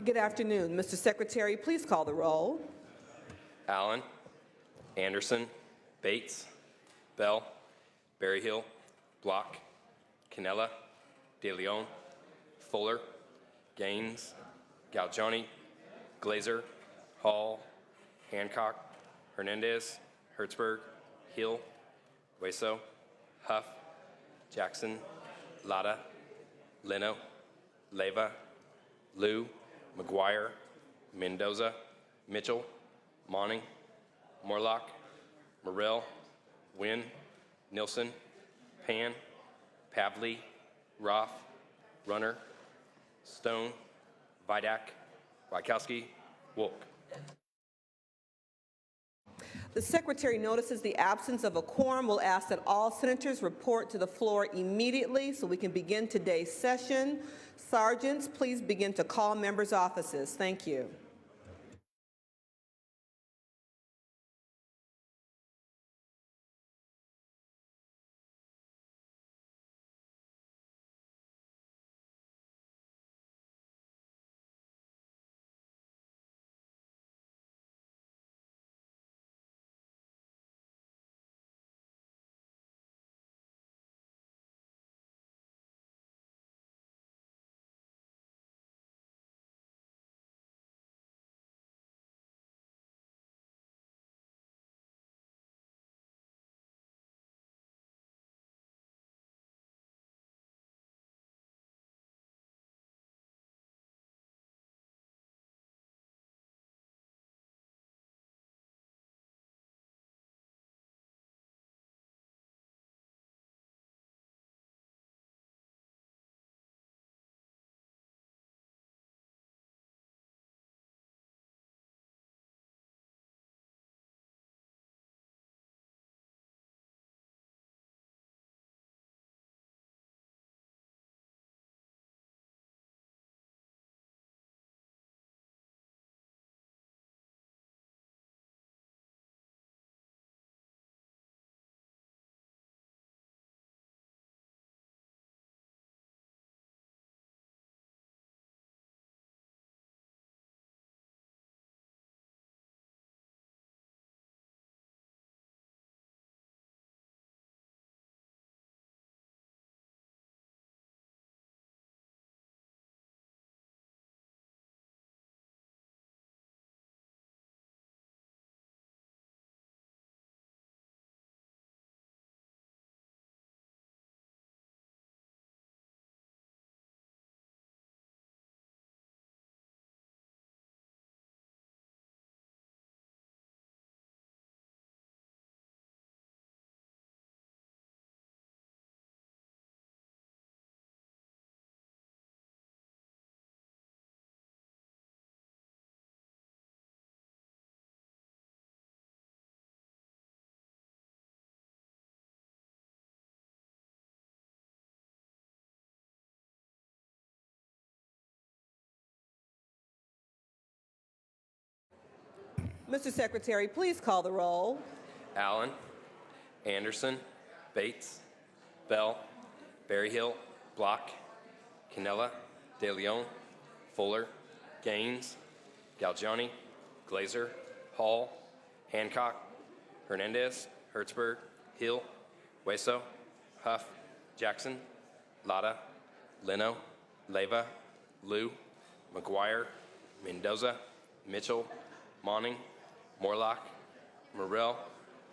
Good afternoon. Mr. Secretary, please call the roll. Allen, Anderson, Bates, Bell, Berryhill, Block, Cannella, De Leon, Fuller, Gaines, Galgiani, Glazer, Hall, Hancock, Hernandez, Hertzberg, Hill, Hueso, Huff, Jackson, Latta, Leno, Leyva, Liu, McGuire, Mendoza, Mitchell, Monning, Morlock, Morrell, Wynn, Nilsson, Pan, Pavley, Roth, Runner, Stone, Vidak, Wykowski, Wolk. The Secretary notices the absence of a quorum. Will ask that all senators report to the floor immediately so we can begin today's session. Sergeants, please begin to call members' offices. Thank you. Mr. Secretary, please call the roll. Allen, Anderson, Bates, Bell, Berryhill, Block, Cannella, De Leon, Fuller, Gaines, Galgiani, Glazer, Hall, Hancock, Hernandez, Hertzberg, Hill, Hueso, Huff, Jackson, Latta, Leno, Leyva, Liu, McGuire, Mendoza, Mitchell, Monning, Morlock, Morrell,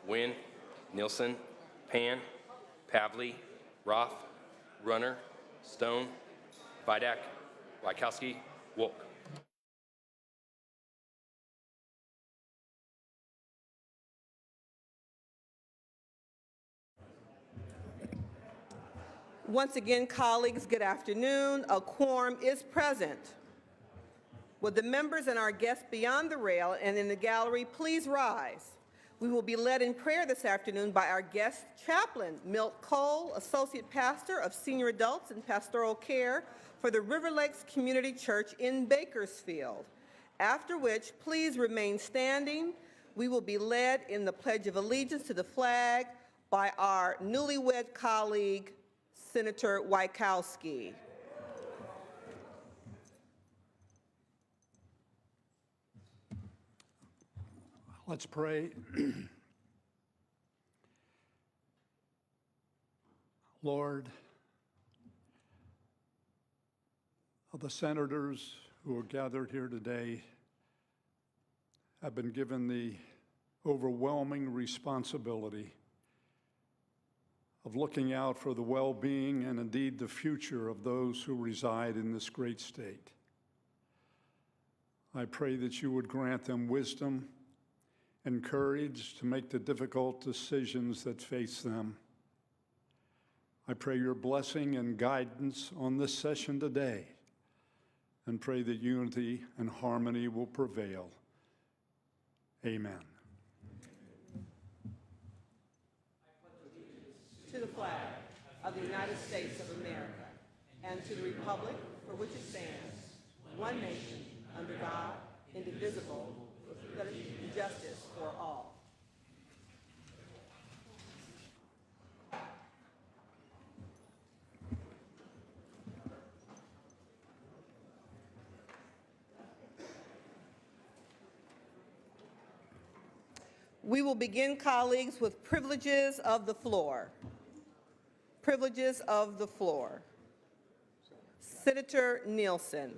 Wynn, Nilsson, Pan, Pavley, Roth, Runner, Stone, Vidak, Wykowski, Wolk. Once again, colleagues, good afternoon. A quorum is present. Would the members and our guests beyond the rail and in the gallery please rise? We will be led in prayer this afternoon by our guest chaplain, Milt Cole, Associate Pastor of Senior Adults and Pastoral Care for the River Lakes Community Church in Bakersfield. After which, please remain standing. We will be led in the Pledge of Allegiance to the flag by our newlywed colleague, Senator Wykowski. Let's pray. Lord, of the senators who are gathered here today have been given the overwhelming responsibility of looking out for the well-being and indeed the future of those who reside in this great state. I pray that you would grant them wisdom and courage to make the difficult decisions that face them. I pray your blessing and guidance on this session today, and pray that unity and harmony will prevail. Amen. To the flag of the United States of America and to the republic for which it stands, one nation, under God, indivisible, with liberty and justice for all. We will begin, colleagues, with privileges of the floor. Privileges of the floor. Senator Nielsen.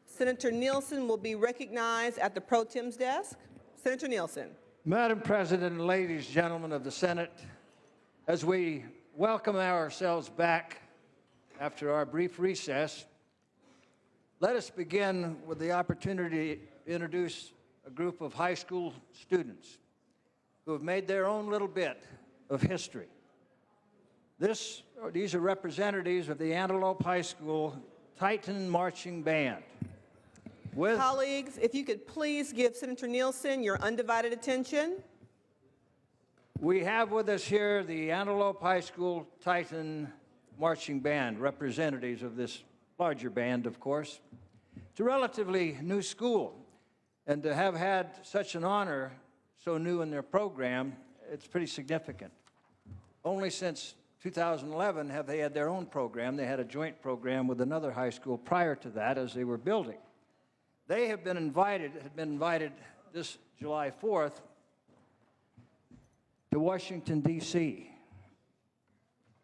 Senator Nielsen will be recognized at the Pro Tem's desk. Senator Nielsen. Madam President and ladies and gentlemen of the Senate, as we welcome ourselves back after our brief recess, let us begin with the opportunity to introduce a group of high school students who have made their own little bit of history. These are representatives of the Antelope High School Titan Marching Band. Colleagues, if you could please give Senator Nielsen your undivided attention. We have with us here the Antelope High School Titan Marching Band, representatives of this larger band, of course. It's a relatively new school, and to have had such an honor so new in their program, it's pretty significant. Only since 2011 have they had their own program. They had a joint program with another high school prior to that as they were building. They had been invited this July 4th to Washington, D.C.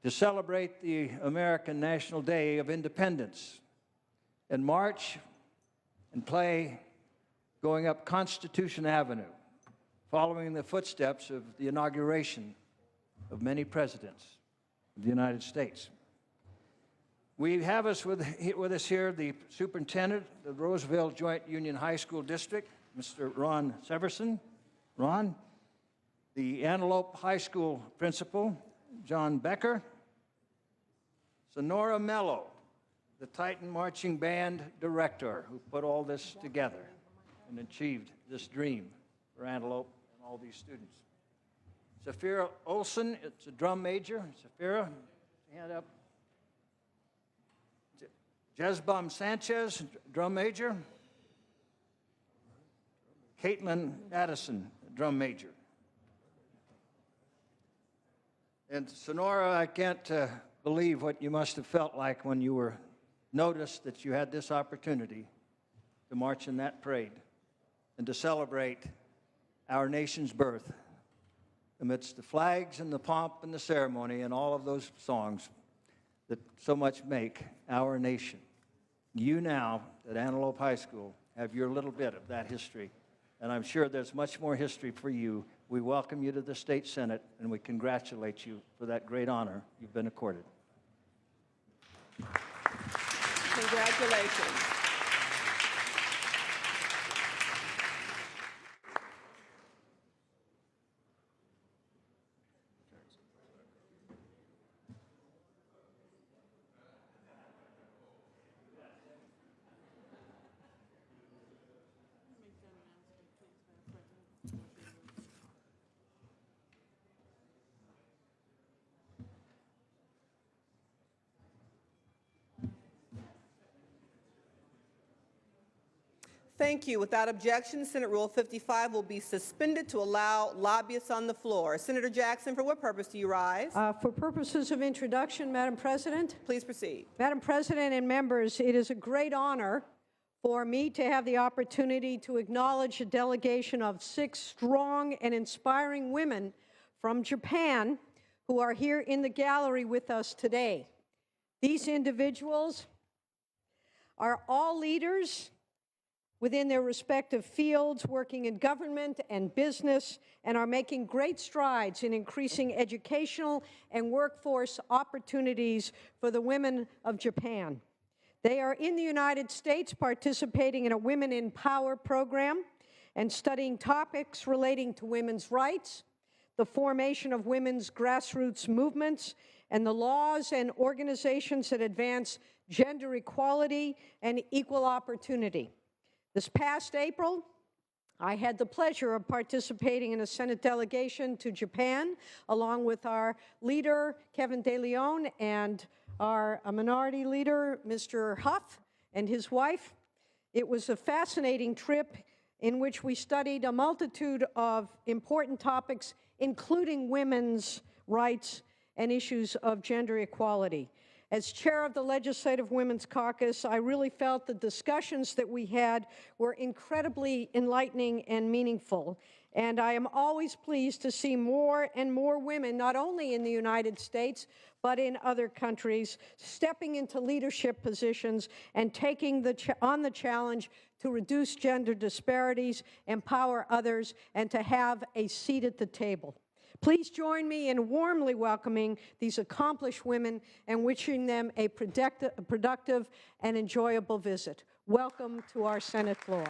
to celebrate the American National Day of Independence and march and play going up Constitution Avenue, following the footsteps of the inauguration of many presidents of the United States. We have with us here the superintendent of the Roseville Joint Union High School District, Mr. Ron Severson. Ron, the Antelope High School principal, John Becker, Sonora Mello, the Titan Marching Band director who put all this together and achieved this dream for Antelope and all these students. Safira Olson, it's a drum major. Safira, hand up. Jezbom Sanchez, drum major. Caitlin Addison, drum major. And Sonora, I can't believe what you must have felt like when you were noticed that you had this opportunity to march in that parade and to celebrate our nation's birth amidst the flags and the pomp and the ceremony and all of those songs that so much make our nation. You now, at Antelope High School, have your little bit of that history, and I'm sure there's much more history for you. We welcome you to the State Senate, and we congratulate you for that great honor you've been accorded. Congratulations. Thank you. Without objection, Senate Rule 55 will be suspended to allow lobbyists on the floor. Senator Jackson, for what purpose do you rise? For purposes of introduction, Madam President. Please proceed. Madam President and members, it is a great honor for me to have the opportunity to acknowledge a delegation of 6 strong and inspiring women from Japan who are here in the gallery with us today. These individuals are all leaders within their respective fields, working in government and business, and are making great strides in increasing educational and workforce opportunities for the women of Japan. They are in the United States participating in a Women in Power program and studying topics relating to women's rights, the formation of women's grassroots movements, and the laws and organizations that advance gender equality and equal opportunity. This past April, I had the pleasure of participating in a Senate delegation to Japan, along with our leader, Kevin De Leon, and our minority leader, Mr. Huff, and his wife. It was a fascinating trip in which we studied a multitude of important topics, including women's rights and issues of gender equality. As chair of the Legislative Women's Caucus, I really felt the discussions that we had were incredibly enlightening and meaningful. And I am always pleased to see more and more women, not only in the United States, but in other countries, stepping into leadership positions and taking on the challenge to reduce gender disparities, empower others, and to have a seat at the table. Please join me in warmly welcoming these accomplished women and wishing them a productive and enjoyable visit. Welcome to our Senate floor.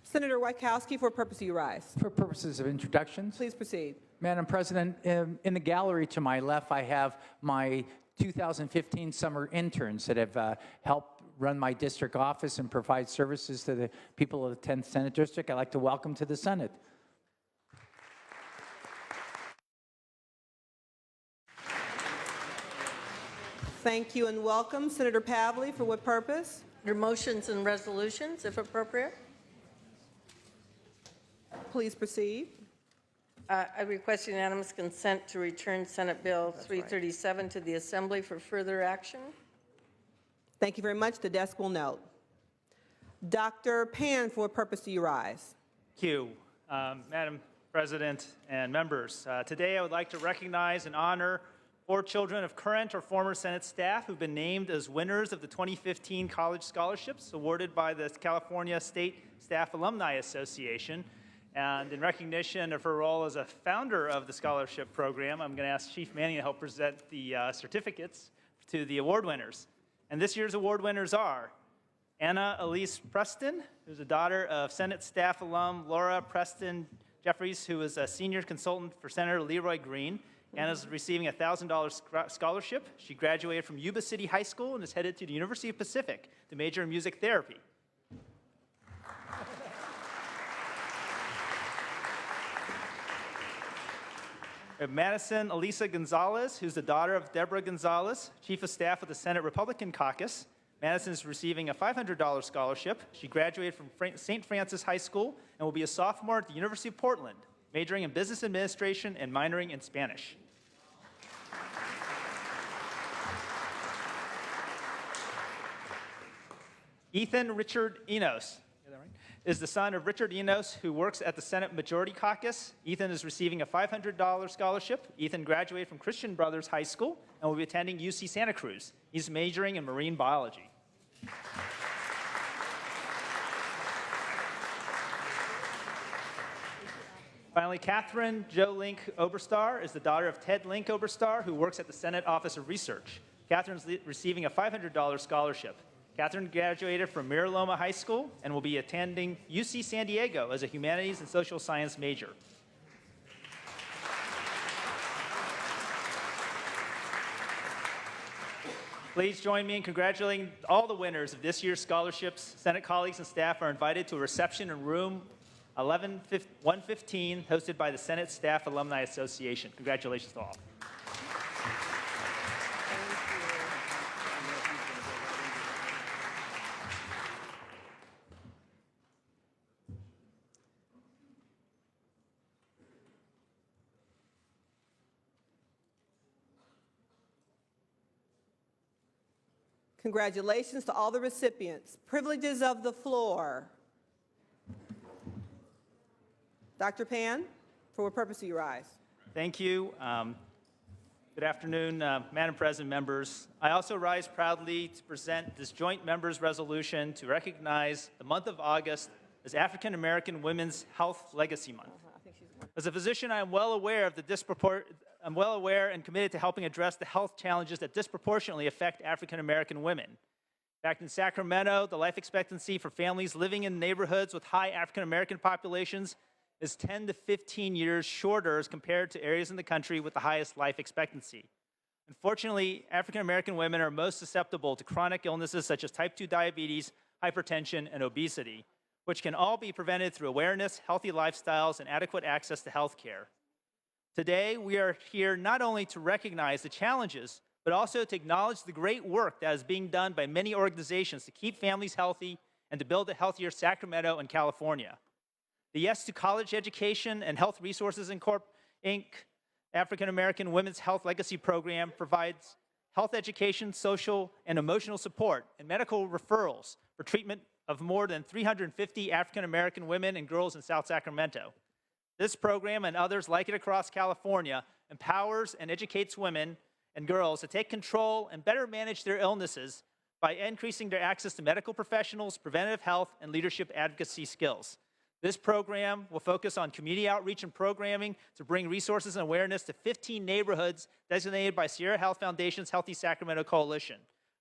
Senator Wieckowski, for purpose you rise. For purposes of introductions, Please proceed. Madam President, in the gallery to my left, I have my 2015 summer interns that have helped run my district office and provide services to the people of the 10th Senate District. I'd like to welcome to the Senate. Thank you and welcome. Senator Pavley, for what purpose? Your motions and resolutions, if appropriate. Please proceed. I request unanimous consent to return Senate Bill 337 to the Assembly for further action. Thank you very much. The desk will note. Dr. Pan, for what purpose do you rise? Thank you, Madam President and members. Today I would like to recognize and honor 4 children of current or former Senate staff who've been named as winners of the 2015 college scholarships awarded by the California State Staff Alumni Association. And in recognition of her role as a founder of the scholarship program, I'm going to ask Chief Manning to help present the certificates to the award winners. And this year's award winners are Anna Elise Preston, who's a daughter of Senate staff alum Laura Preston Jeffries, who is a senior consultant for Senator Leroy Green. Anna's receiving a $1,000 scholarship. She graduated from Yuba City High School and is headed to the University of Pacific to major in music therapy. Madison Elisa Gonzalez, who's the daughter of Deborah Gonzalez, Chief of Staff of the Senate Republican Caucus. Madison is receiving a $500 scholarship. She graduated from St. Francis High School and will be a sophomore at the University of Portland, majoring in business administration and minoring in Spanish. Ethan Richard Enos is the son of Richard Enos, who works at the Senate Majority Caucus. Ethan is receiving a $500 scholarship. Ethan graduated from Christian Brothers High School and will be attending UC Santa Cruz. He's majoring in marine biology. Finally, Catherine Jo Link Oberstar is the daughter of Ted Link Oberstar, who works at the Senate Office of Research. Catherine's receiving a $500 scholarship. Catherine graduated from Mira Loma High School and will be attending UC San Diego as a humanities and social science major. Please join me in congratulating all the winners of this year's scholarships. Senate colleagues and staff are invited to a reception in room 115, hosted by the Senate Staff Alumni Association. Congratulations to all. Congratulations to all the recipients. Privileges of the floor. Dr. Pan, for what purpose do you rise? Thank you. Good afternoon, Madam President, members. I also rise proudly to present this joint members' resolution to recognize the month of August as African American Women's Health Legacy Month. As a physician, I'm well aware and committed to helping address the health challenges that disproportionately affect African American women. In fact, in Sacramento, the life expectancy for families living in neighborhoods with high African American populations is 10 to 15 years shorter as compared to areas in the country with the highest life expectancy. Unfortunately, African American women are most susceptible to chronic illnesses such as type 2 diabetes, hypertension, and obesity, which can all be prevented through awareness, healthy lifestyles, and adequate access to health care. Today, we are here not only to recognize the challenges, but also to acknowledge the great work that is being done by many organizations to keep families healthy and to build a healthier Sacramento and California. The Yes to College Education and Health Resources Inc. African American Women's Health Legacy Program provides health education, social and emotional support, and medical referrals for treatment of more than 350 African American women and girls in South Sacramento. This program and others like it across California empowers and educates women and girls to take control and better manage their illnesses by increasing their access to medical professionals, preventative health, and leadership advocacy skills. This program will focus on community outreach and programming to bring resources and awareness to 15 neighborhoods designated by Sierra Health Foundation's Healthy Sacramento Coalition.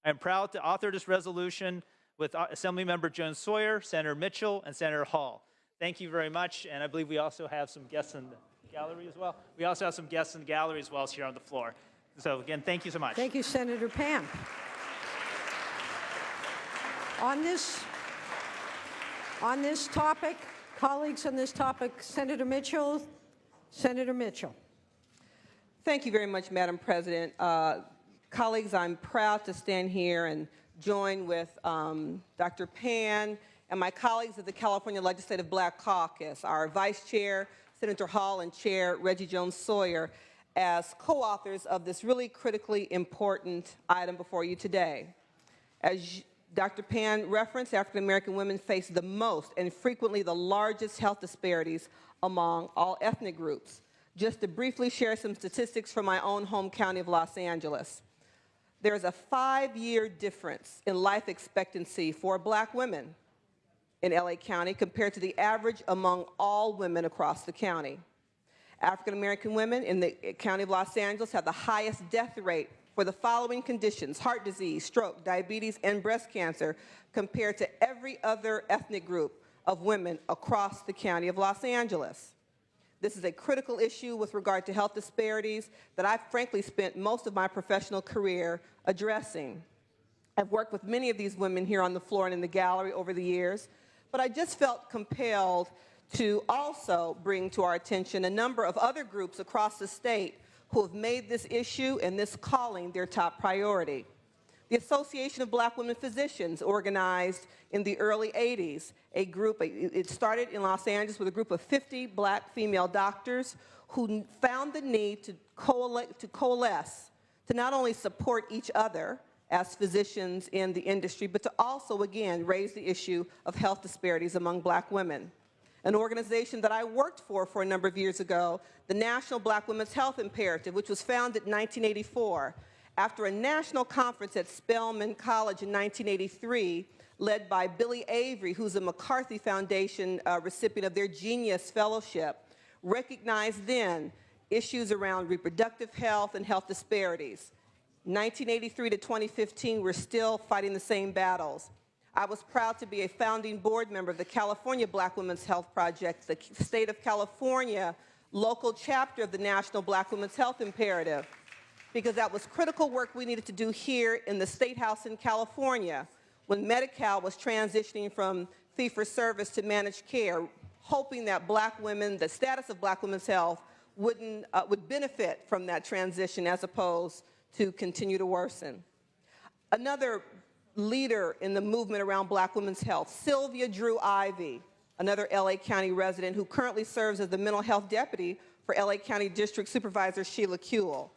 I am proud to author this resolution with Assemblymember Jones Sawyer, Senator Mitchell, and Senator Hall. Thank you very much, and I believe we also have some guests in the gallery as well. We also have some guests in the gallery as well as here on the floor. So again, thank you so much. Thank you, Senator Pan. On this topic, colleagues on this topic, Senator Mitchell. Senator Mitchell. Thank you very much, Madam President. Colleagues, I'm proud to stand here and join with Dr. Pan and my colleagues of the California Legislative Black Caucus, our Vice Chair, Senator Hall, and Chair Reggie Jones Sawyer, as co-authors of this really critically important item before you today. As Dr. Pan referenced, African American women face the most and frequently the largest health disparities among all ethnic groups. Just to briefly share some statistics from my own home county of Los Angeles. There's a 5-year difference in life expectancy for Black women in LA County compared to the average among all women across the county. African American women in the county of Los Angeles have the highest death rate for the following conditions: heart disease, stroke, diabetes, and breast cancer, compared to every other ethnic group of women across the county of Los Angeles. This is a critical issue with regard to health disparities that I've frankly spent most of my professional career addressing. I've worked with many of these women here on the floor and in the gallery over the years, but I just felt compelled to also bring to our attention a number of other groups across the state who have made this issue and this calling their top priority. The Association of Black Women Physicians organized in the early 80s a group. It started in Los Angeles with a group of 50 Black female doctors who found the need to coalesce to not only support each other as physicians in the industry, but to also, again, raise the issue of health disparities among Black women. An organization that I worked for a number of years ago, the National Black Women's Health Imperative, which was founded in 1984 after a national conference at Spelman College in 1983, led by Billy Avery, who's a McCarthy Foundation recipient of their Genius Fellowship, recognized then issues around reproductive health and health disparities. 1983 to 2015, we're still fighting the same battles. I was proud to be a founding board member of the California Black Women's Health Project, the state of California local chapter of the National Black Women's Health Imperative, because that was critical work we needed to do here in the State House in California when Medi-Cal was transitioning from fee-for-service to managed care, hoping that Black women, the status of Black women's health, would benefit from that transition as opposed to continue to worsen. Another leader in the movement around Black women's health, Sylvia Drew Ivy, another LA County resident who currently serves as the mental health deputy for LA County District Supervisor Sheila Kuehl.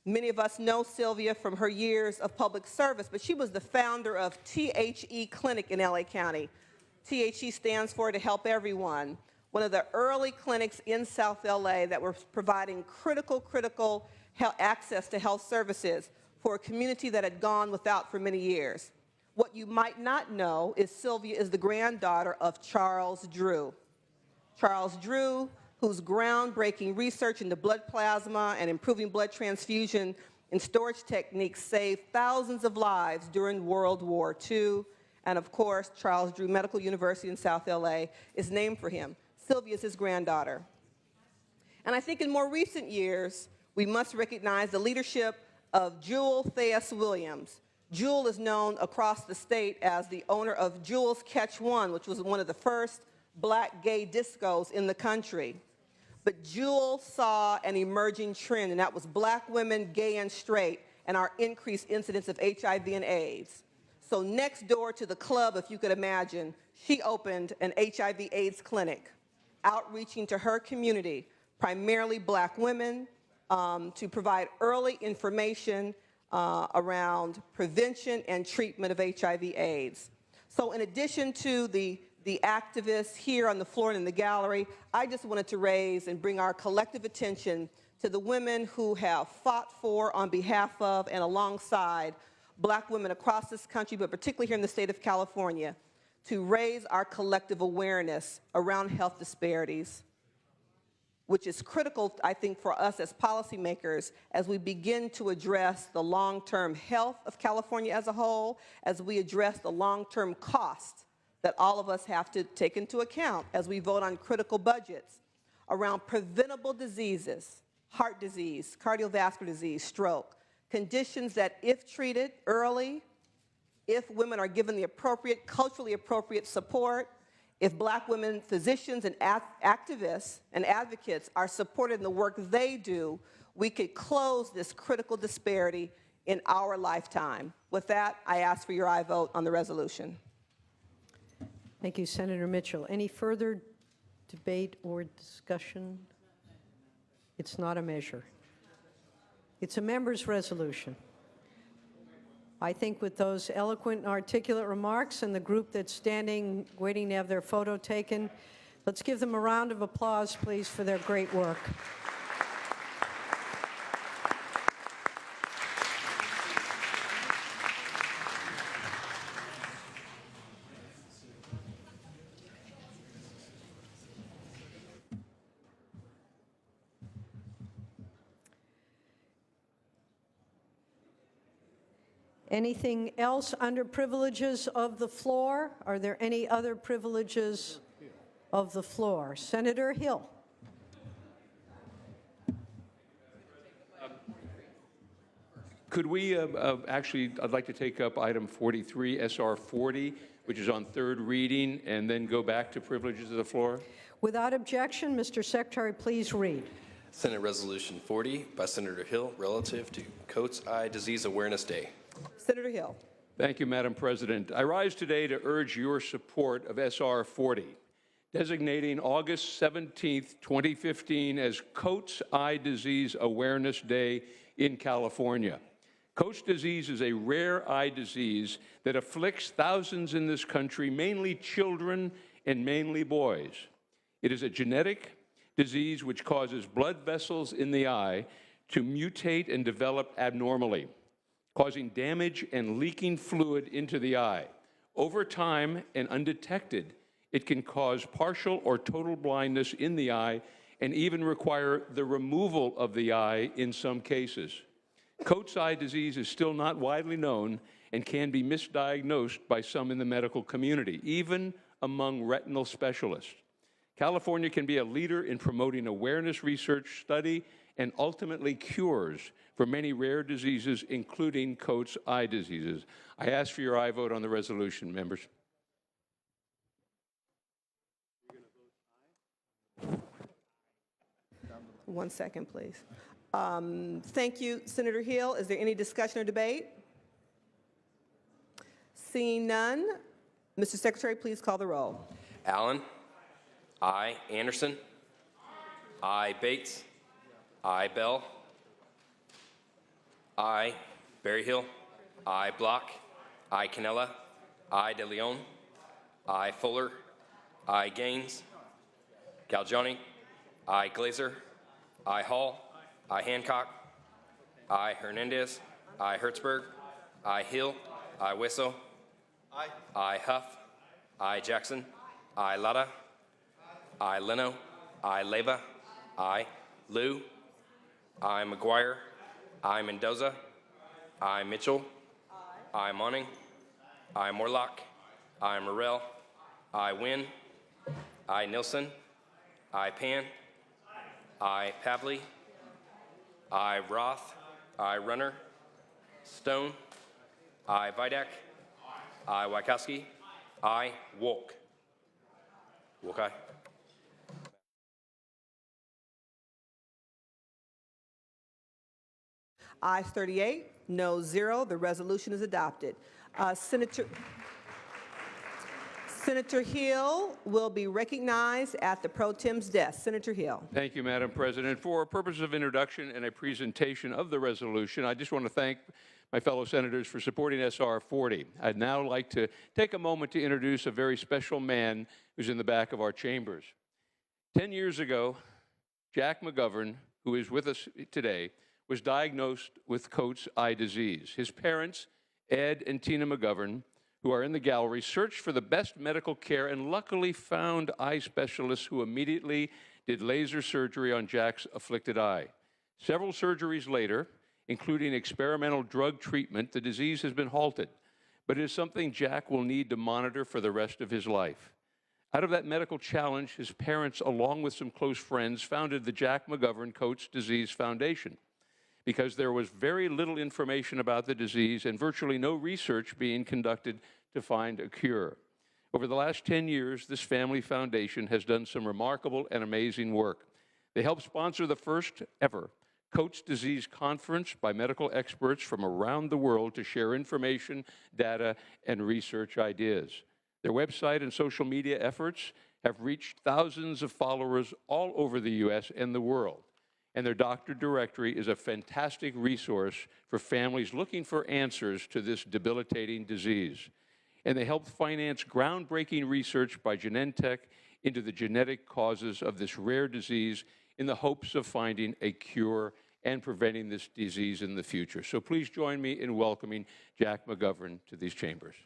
Many of us know Sylvia from her years of public service, but she was the founder of THE Clinic in LA County. THE stands for To Help Everyone, one of the early clinics in South LA that were providing critical access to health services for a community that had gone without for many years. What you might not know is Sylvia is the granddaughter of Charles Drew. Charles Drew, whose groundbreaking research into blood plasma and improving blood transfusion and storage techniques saved thousands of lives during World War II. And of course, Charles Drew Medical University in South LA is named for him. Sylvia is his granddaughter. And I think in more recent years, we must recognize the leadership of Jewel Theus Williams. Jewel is known across the state as the owner of Jewel's Catch One, which was one of the first Black gay discos in the country. But Jewel saw an emerging trend, and that was Black women, gay and straight, and our increased incidence of HIV and AIDS. So next door to the club, if you could imagine, she opened an HIV/AIDS clinic, outreaching to her community, primarily Black women, to provide early information around prevention and treatment of HIV/AIDS. So in addition to the activists here on the floor and in the gallery, I just wanted to raise and bring our collective attention to the women who have fought for, on behalf of, and alongside Black women across this country, but particularly here in the state of California, to raise our collective awareness around health disparities, which is critical, I think, for us as policymakers as we begin to address the long-term health of California as a whole, as we address the long-term cost that all of us have to take into account as we vote on critical budgets around preventable diseases, heart disease, cardiovascular disease, stroke, conditions that if treated early, if women are given the appropriate, culturally appropriate support, if Black women physicians and activists and advocates are supported in the work they do, we could close this critical disparity in our lifetime. With that, I ask for your aye vote on the resolution. Thank you, Senator Mitchell. Any further debate or discussion? It's not a measure. It's a member's resolution. I think with those eloquent and articulate remarks and the group that's standing, waiting to have their photo taken, let's give them a round of applause, please, for their great work. Anything else under privileges of the floor? Are there any other privileges of the floor? Senator Hill. Could we actually, I'd like to take up item 43, SR 40, which is on third reading, and then go back to privileges of the floor? Without objection, Mr. Secretary, please read. Senate Resolution 40 by Senator Hill relative to Coats Eye Disease Awareness Day. Senator Hill. Thank you, Madam President. I rise today to urge your support of SR 40, designating August 17, 2015 as Coats Eye Disease Awareness Day in California. Coats disease is a rare eye disease that afflicts thousands in this country, mainly children and mainly boys. It is a genetic disease which causes blood vessels in the eye to mutate and develop abnormally, causing damage and leaking fluid into the eye. Over time and undetected, it can cause partial or total blindness in the eye and even require the removal of the eye in some cases. Coats eye disease is still not widely known and can be misdiagnosed by some in the medical community, even among retinal specialists. California can be a leader in promoting awareness research, study, and ultimately cures for many rare diseases, including Coats eye diseases. I ask for your aye vote on the resolution, members. 1 second, please. Thank you, Senator Hill. Is there any discussion or debate? Seeing none, Mr. Secretary, please call the roll. Allen. Aye. Anderson. Aye. Bates. Aye. Bell. I, Berryhill. I, Block. I, Canella. I, De Leon. I, Fuller. I, Gaines. Galgiani. I, Glazer. I, Hall. I, Hancock. I, Hernandez. I, Hertzberg. I, Hill. I, Wisso. I, Huff. I, Jackson. I, Lada. I, Leno. I, Leva. I, Liu. I, McGuire. I, Mendoza. I, Mitchell. I, Monning. I, Morlock. I, Morrell. I, Wynn. I, Nilsson. I, Pan. I, Pavley. I, Roth. I, Runner. Stone. I, Vidak. I, Wykowski. I, Wolk. Wolk, aye. Ayes 38, no 0. The resolution is adopted. Senator Hill will be recognized at the pro tem's desk. Senator Hill. Thank you, Madam President. For purposes of introduction and a presentation of the resolution, I just want to thank my fellow senators for supporting SR 40. I'd now like to take a moment to introduce a very special man who's in the back of our chambers. 10 years ago, Jack McGovern, who is with us today, was diagnosed with Coates' eye disease. His parents, Ed and Tina McGovern, who are in the gallery, searched for the best medical care and luckily found eye specialists who immediately did laser surgery on Jack's afflicted eye. Several surgeries later, including experimental drug treatment, the disease has been halted, but it is something Jack will need to monitor for the rest of his life. Out of that medical challenge, his parents, along with some close friends, founded the Jack McGovern Coates Disease Foundation, because there was very little information about the disease and virtually no research being conducted to find a cure. Over the last 10 years, this family foundation has done some remarkable and amazing work. They helped sponsor the first ever Coates Disease Conference by medical experts from around the world to share information, data, and research ideas. Their website and social media efforts have reached thousands of followers all over the U.S. and the world. And their doctor directory is a fantastic resource for families looking for answers to this debilitating disease. And they help finance groundbreaking research by Genentech into the genetic causes of this rare disease in the hopes of finding a cure and preventing this disease in the future. So please join me in welcoming Jack McGovern to these chambers.